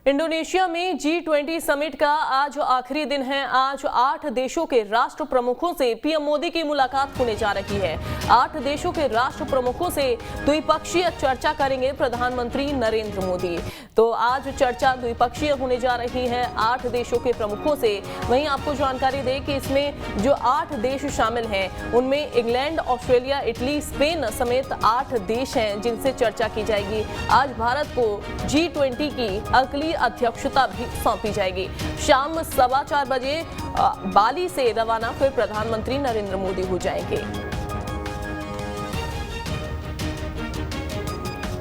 Indonesia में G20 summit का आज आखिरी दिन है। आज 8 देशों के राष्ट्र प्रमुखों से पीएम मोदी की मुलाकात होने जा रही है। 8 देशों के राष्ट्र प्रमुखों से द्विपक्षीय चर्चा करेंगे प्रधानमंत्री नरेंद्र मोदी। तो आज चर्चा द्विपक्षीय होने जा रही है 8 देशों के प्रमुखों से। वहीं आपको जानकारी दें कि इसमें जो 8 देश शामिल हैं उनमें इंग्लैंड, ऑस्ट्रेलिया, इटली, स्पेन समेत 8 देश हैं जिनसे चर्चा की जाएगी। आज भारत को G20 की अगली अध्यक्षता भी सौंपी जाएगी। शाम 4:15 बजे बाली से रवाना फिर प्रधानमंत्री नरेंद्र मोदी हो जाएंगे।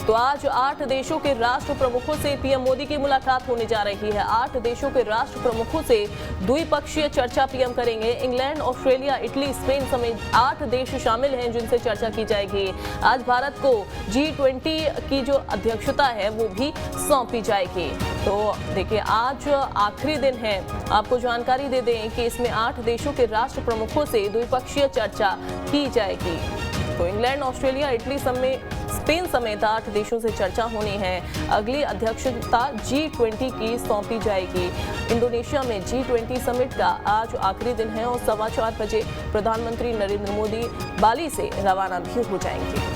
तो आज 8 देशों के राष्ट्र प्रमुखों से पीएम मोदी की मुलाकात होने जा रही है। 8 देशों के राष्ट्र प्रमुखों से द्विपक्षीय चर्चा पीएम करेंगे। इंग्लैंड, ऑस्ट्रेलिया, इटली, स्पेन समेत 8 देश शामिल हैं जिनसे चर्चा की जाएगी। आज भारत को G20 की जो अध्यक्षता है वो भी सौंपी जाएगी। तो देखिए आज आखिरी दिन है। आपको जानकारी दे दें कि इसमें 8 देशों के राष्ट्र प्रमुखों से द्विपक्षीय चर्चा की जाएगी। तो इंग्लैंड, ऑस्ट्रेलिया, इटली समेत स्पेन समेत 8 देशों से चर्चा होनी है। अगली अध्यक्षता G20 की सौंपी जाएगी। इंडोनेशिया में G20 समिट का आज आखिरी दिन है और 4:15 बजे प्रधानमंत्री नरेंद्र मोदी बाली से रवाना भी हो जाएंगे।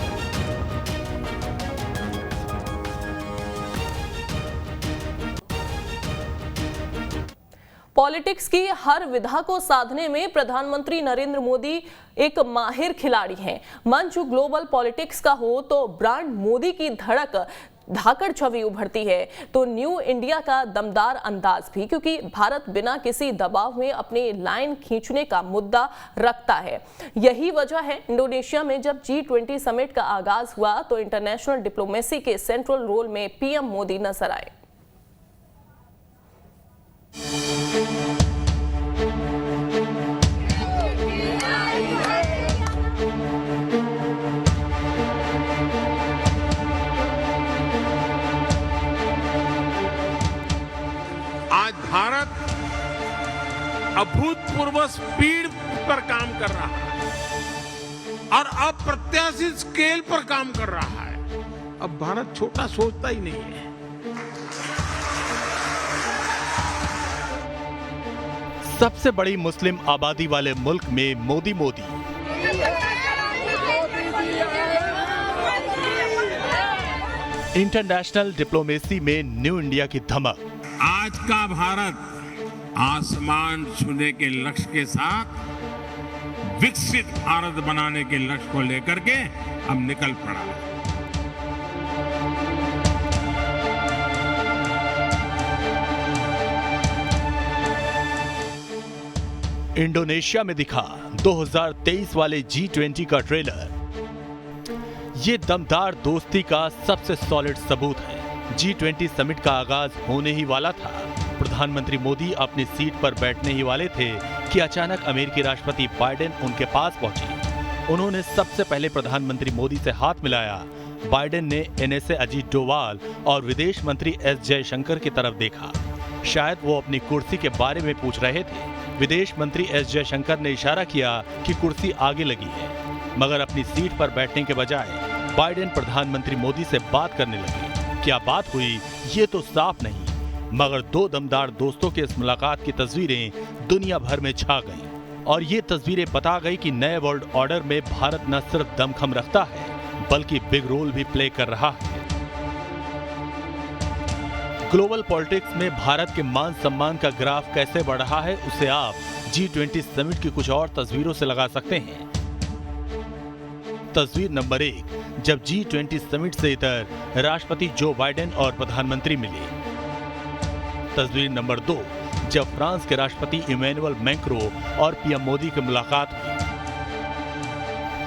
पॉलिटिक्स की हर विधा को साधने में प्रधानमंत्री नरेंद्र मोदी एक माहिर खिलाड़ी हैं। मंच ग्लोबल पॉलिटिक्स का हो तो ब्रांड मोदी की धड़क धाकड़ छवि उभरती है, तो न्यू इंडिया का दमदार अंदाज भी, क्योंकि भारत बिना किसी दबाव में अपनी लाइन खींचने का मुद्दा रखता है। यही वजह है इंडोनेशिया में जब G20 समिट का आगाज हुआ तो इंटरनेशनल डिप्लोमेसी के सेंट्रल रोल में पीएम मोदी नजर आए। आज भारत अभूतपूर्व स्पीड पर काम कर रहा है और अप्रत्याशित स्केल पर काम कर रहा है। अब भारत छोटा सोचता ही नहीं है। सबसे बड़ी मुस्लिम आबादी वाले मुल्क में मोदी मोदी। इंटरनेशनल डिप्लोमेसी में न्यू इंडिया की धमक। आज का भारत आसमान छूने के लक्ष्य के साथ विकसित भारत बनाने के लक्ष्य को लेकर के अब निकल पड़ा है। इंडोनेशिया में दिखा 2023 वाले G20 का ट्रेलर। ये दमदार दोस्ती का सबसे सॉलिड सबूत है। G20 समिट का आगाज होने ही वाला था। प्रधानमंत्री मोदी अपनी सीट पर बैठने ही वाले थे कि अचानक अमेरिकी राष्ट्रपति बाइडेन उनके पास पहुंचे। उन्होंने सबसे पहले प्रधानमंत्री मोदी से हाथ मिलाया। बाइडेन ने NSA अजीत डोवाल और विदेश मंत्री S जयशंकर की तरफ देखा। शायद वो अपनी कुर्सी के बारे में पूछ रहे थे। विदेश मंत्री S जयशंकर ने इशारा किया कि कुर्सी आगे लगी है, मगर अपनी सीट पर बैठने के बजाय बाइडेन प्रधानमंत्री मोदी से बात करने लगे। क्या बात हुई ये तो साफ नहीं, मगर 2 दमदार दोस्तों के इस मुलाकात की तस्वीरें दुनिया भर में छा गईं और ये तस्वीरें बता गई कि नए वर्ल्ड ऑर्डर में भारत न सिर्फ दमखम रखता है बल्कि बिग रोल भी प्ले कर रहा है। ग्लोबल पॉलिटिक्स में भारत के मान सम्मान का ग्राफ कैसे बढ़ रहा है उसे आप G20 समिट की कुछ और तस्वीरों से लगा सकते हैं। तस्वीर नंबर 1, जब G20 समिट से इधर राष्ट्रपति जो बाइडेन और प्रधानमंत्री मिले। तस्वीर नंबर 2, जब फ्रांस के राष्ट्रपति इमैनुअल मैक्रो और पीएम मोदी की मुलाकात हुई।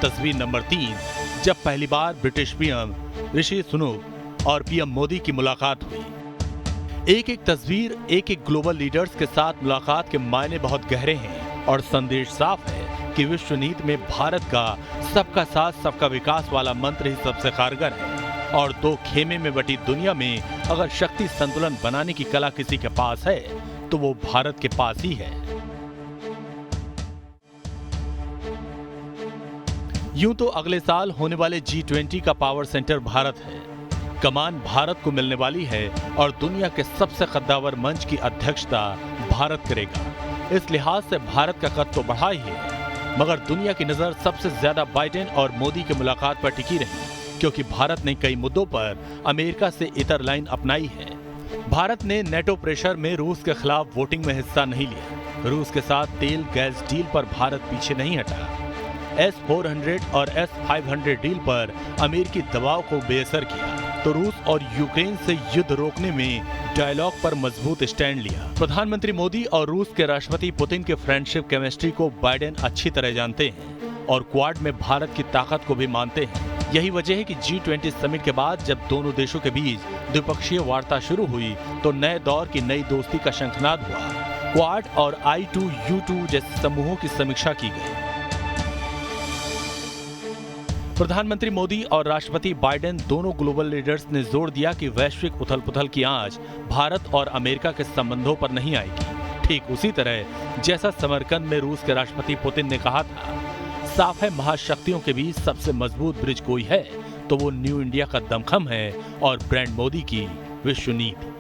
तस्वीर नंबर 3, जब पहली बार ब्रिटिश पीएम ऋषि सुनक और पीएम मोदी की मुलाकात हुई। एक एक तस्वीर एक एक ग्लोबल लीडर्स के साथ मुलाकात के मायने बहुत गहरे हैं और संदेश साफ है कि विश्व नीति में भारत का सबका साथ सबका विकास वाला मंत्र ही सबसे कारगर है। और 2 खेमे में बटी दुनिया में अगर शक्ति संतुलन बनाने की कला किसी के पास है तो वो भारत के पास ही है। यूं तो अगले साल होने वाले G20 का पावर सेंटर भारत है। कमान भारत को मिलने वाली है और दुनिया के सबसे कद्दावर मंच की अध्यक्षता भारत करेगा। इस लिहाज से भारत का कद तो बढ़ा ही है, मगर दुनिया की नजर सबसे ज्यादा बाइडेन और मोदी की मुलाकात पर टिकी रही, क्योंकि भारत ने कई मुद्दों पर अमेरिका से इतर लाइन अपनाई है। भारत ने नेटो प्रेशर में रूस के खिलाफ वोटिंग में हिस्सा नहीं लिया। रूस के साथ तेल गैस डील पर भारत पीछे नहीं हटा। S-400 और S-500 डील पर अमेरिकी दबाव को बेअसर किया तो रूस और यूक्रेन से युद्ध रोकने में डायलॉग पर मजबूत स्टैंड लिया। प्रधानमंत्री मोदी और रूस के राष्ट्रपति पुतिन के फ्रेंडशिप केमिस्ट्री को बाइडेन अच्छी तरह जानते हैं और क्वाड में भारत की ताकत को भी मानते हैं। यही वजह है कि G20 समिट के बाद जब दोनों देशों के बीच द्विपक्षीय वार्ता शुरू हुई तो नए दौर की नई दोस्ती का शंखनाद हुआ। क्वाड और I2U2 जैसे समूहों की समीक्षा की गई। प्रधानमंत्री मोदी और राष्ट्रपति बाइडेन दोनों ग्लोबल लीडर्स ने जोर दिया कि वैश्विक उथल-पुथल की आंच भारत और अमेरिका के संबंधों पर नहीं आएगी। ठीक उसी तरह जैसा समरकंद में रूस के राष्ट्रपति पुतिन ने कहा था, साफ है महाशक्तियों के बीच सबसे मजबूत ब्रिज कोई है तो वो न्यू इंडिया का दमखम है और ब्रांड मोदी की विश्व नीति।